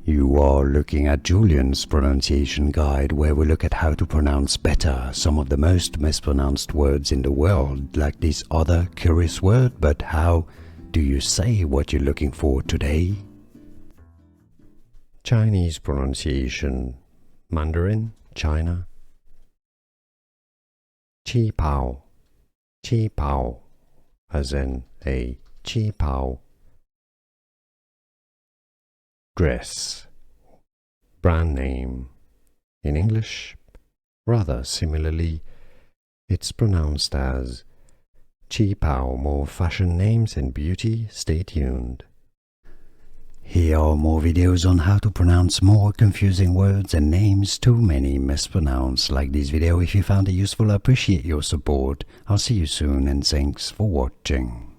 You are looking at Julian's pronunciation guide, where we look at how to pronounce better some of the most mispronounced words in the world, like this other curious word. But how do you say what you're looking for today? Chinese pronunciation, Mandarin, China. Qipao, Qipao, as in a qipao. Dress, brand name. In English, rather similarly, it's pronounced as Qipao. More fashion names and beauty, stay tuned. Here are more videos on how to pronounce more confusing words and names too many mispronounced. Like this video if you found it useful. I appreciate your support. I'll see you soon and thanks for watching.